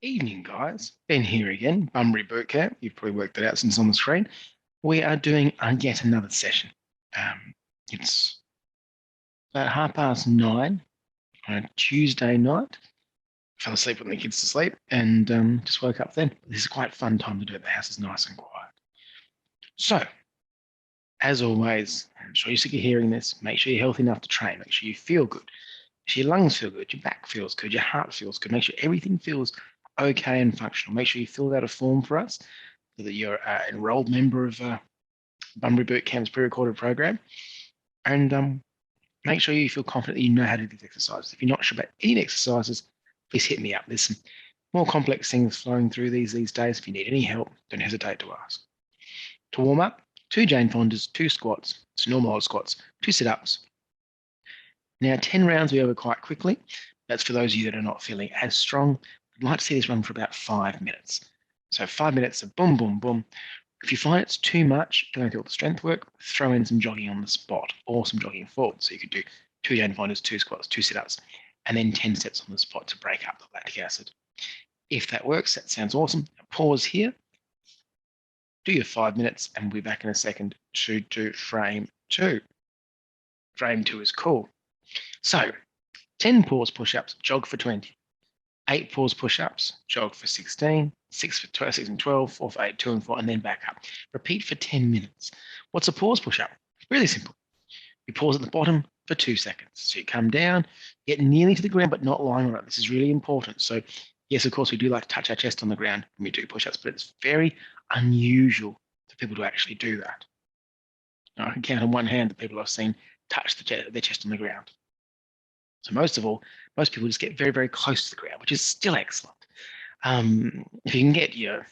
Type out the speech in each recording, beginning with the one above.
Evening, guys. Ben here again, Bunbury Bootcamp. You've probably worked it out since on the screen. We are doing yet another session. It's about 9:30 on a Tuesday night. Fell asleep when the kids to sleep and just woke up then. This is quite a fun time to do it. The house is nice and quiet. So, as always, I'm sure you're sick of hearing this. Make sure you're healthy enough to train. Make sure you feel good. Make sure your lungs feel good. Your back feels good. Your heart feels good. Make sure everything feels okay and functional. Make sure you fill out a form for us so that you're an enrolled member of Bunbury Bootcamp's pre-recorded program. And make sure you feel confident that you know how to do these exercises. If you're not sure about any exercises, please hit me up. There's some more complex things flowing through these days. If you need any help, don't hesitate to ask. To warm up, 2 Jane Fonders, 2 squats, so normal old squats, 2 sit-ups. Now, 10 rounds we over quite quickly. That's for those of you that are not feeling as strong. I'd like to see this run for about 5 minutes. So 5 minutes of boom, boom, boom. If you find it's too much, don't do all the strength work, throw in some jogging on the spot or some jogging forward. So you could do 2 Jane Fonders, 2 squats, 2 sit-ups, and then 10 steps on the spot to break up the lactic acid. If that works, that sounds awesome. Pause here. Do your 5 minutes, and we'll be back in a second to do frame 2. Frame 2 is cool. So 10 pause push-ups, jog for 20. 8 pause push-ups, jog for 16, 6 for 12, 6 and 12, 4 for 8, 2 and 4, and then back up. Repeat for 10 minutes. What's a pause push-up? Really simple. You pause at the bottom for 2 seconds. So you come down, get nearly to the ground, but not lying on it. This is really important. So yes, of course, we do like to touch our chest on the ground when we do push-ups, but it's very unusual for people to actually do that. Now, I can count on one hand the people I've seen touch their chest on the ground. So most people just get very, very close to the ground, which is still excellent. If you can get your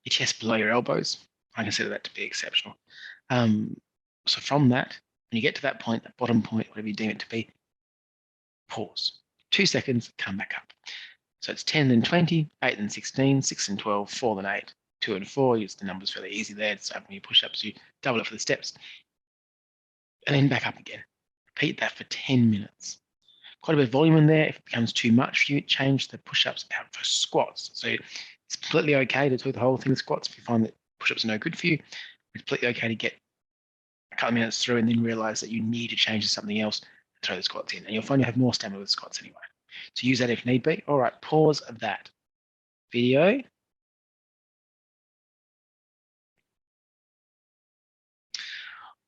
chest below your elbows, I consider that to be exceptional. So from that, when you get to that point, that bottom point, whatever you deem it to be, pause. 2 seconds, come back up. So it's 10 then 20, 8 then 16, 6 and 12, 4 then 8, 2 and 4. Use the numbers fairly easy there. So when you push ups, you double it for the steps. And then back up again. Repeat that for 10 minutes. Quite a bit of volume in there. If it becomes too much for you, change the push-ups out for squats. So it's completely okay to do the whole thing squats if you find that push-ups are no good for you. It's completely okay to get a couple of minutes through and then realize that you need to change to something else and throw the squats in. And you'll find you have more stamina with squats anyway. So use that if need be. All right, pause that video.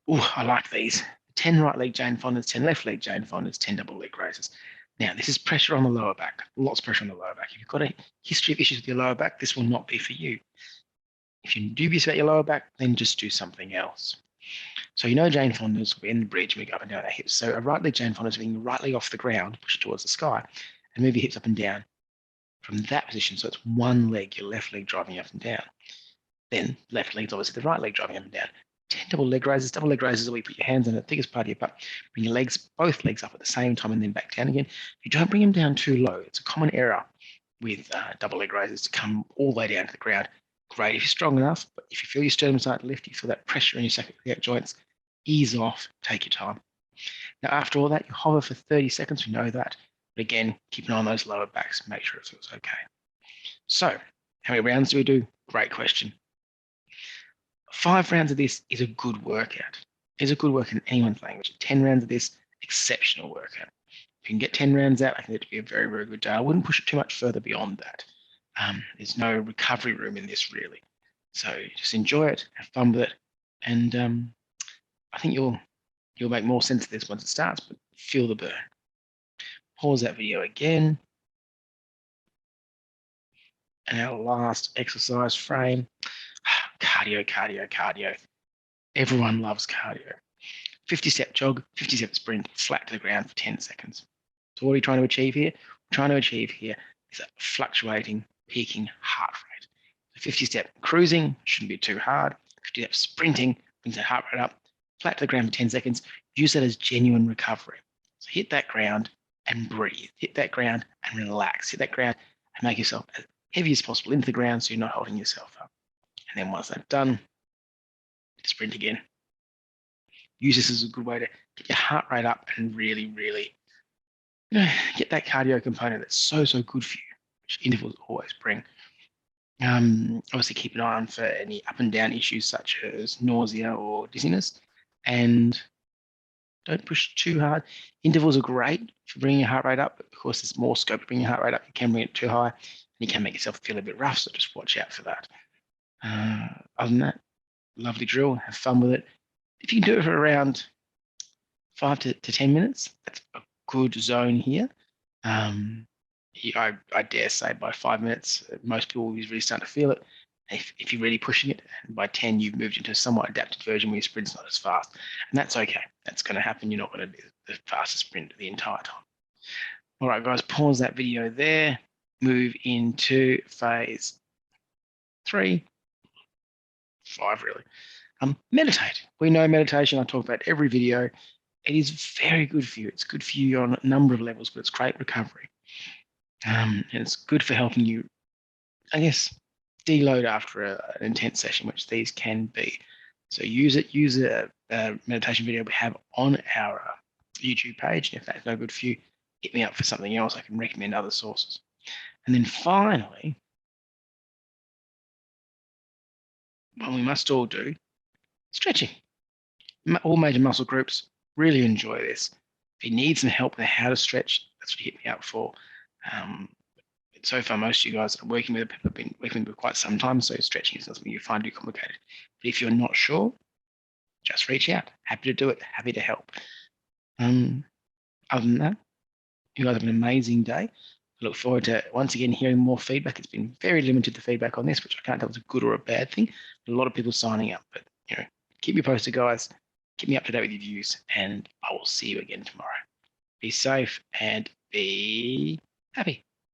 Oh, I like these. 10 right leg Jane Fonders, 10 left leg Jane Fonders, 10 double leg raises. Now, this is pressure on the lower back, lots of pressure on the lower back. If you've got a history of issues with your lower back, this will not be for you. If you're dubious about your lower back, then just do something else. So you know Jane Fonders, we're in the bridge, we go up and down our hips. So a right leg Jane Fonders being right leg off the ground, push it towards the sky, and move your hips up and down from that position. So it's one leg, your left leg driving up and down. Then left leg's obviously the right leg driving up and down. 10 double leg raises. Double leg raises are where you put your hands on the thickest part of your butt, bring your legs, both legs up at the same time and then back down again. You don't bring them down too low. It's a common error with double leg raises to come all the way down to the ground. Great if you're strong enough, but if you feel your sternum start to lift, you feel that pressure in your sacroiliac joints, ease off, take your time. Now, after all that, you hover for 30 seconds. We know that. But again, keep an eye on those lower backs, make sure it feels okay. So, how many rounds do we do? Great question. 5 rounds of this is a good workout. It's a good workout in anyone's language. 10 rounds of this, exceptional workout. If you can get 10 rounds out, I think it to be a very, very good day. I wouldn't push it too much further beyond that. There's no recovery room in this, really. So just enjoy it, have fun with it, and I think you'll make more sense of this once it starts, but feel the burn. Pause that video again. And our last exercise frame, cardio, cardio, cardio. Everyone loves cardio. 50-step jog, 50-step sprint, flat to the ground for 10 seconds. So what are we trying to achieve here? We're trying to achieve here is a fluctuating, peaking heart rate. 50-step cruising shouldn't be too hard. 50-step sprinting brings that heart rate up. Flat to the ground for 10 seconds. Use that as genuine recovery. So hit that ground and breathe. Hit that ground and relax. Hit that ground and make yourself as heavy as possible into the ground so you're not holding yourself up. And then once that's done, sprint again. Use this as a good way to get your heart rate up and really, really get that cardio component that's so, so good for you, which intervals always bring. Obviously, keep an eye on for any up and down issues such as nausea or dizziness, and don't push too hard. Intervals are great for bringing your heart rate up, but of course, there's more scope to bring your heart rate up. You can bring it too high, and you can make yourself feel a bit rough, so just watch out for that. Other than that, lovely drill. Have fun with it. If you can do it for around 5 to 10 minutes, that's a good zone here. I dare say by 5 minutes, most people will be really starting to feel it. If you're really pushing it, and by 10, you've moved into a somewhat adapted version where your sprint's not as fast. And that's okay. That's going to happen. You're not going to be the fastest sprint the entire time. All right, guys, pause that video there. Move into phase 3, 5, really. Meditate. We know meditation. I talk about every video. It is very good for you. It's good for you on a number of levels, but it's great recovery. And it's good for helping you, I guess, deload after an intense session, which these can be. So use it. Use a meditation video we have on our YouTube page. And if that's no good for you, hit me up for something else. I can recommend other sources. And then finally, what we must all do, stretching. All major muscle groups really enjoy this. If you need some help with how to stretch, that's what you hit me up for. So far, most of you guys that I'm working with have been working with quite some time, so stretching is not something you find too complicated. But if you're not sure, just reach out. Happy to do it. Happy to help. Other than that, you guys have an amazing day. I look forward to, once again, hearing more feedback. It's been very limited, the feedback on this, which I can't tell if it's a good or a bad thing. A lot of people signing up, but keep me posted, guys. Keep me up to date with your views, and I will see you again tomorrow. Be safe and be happy.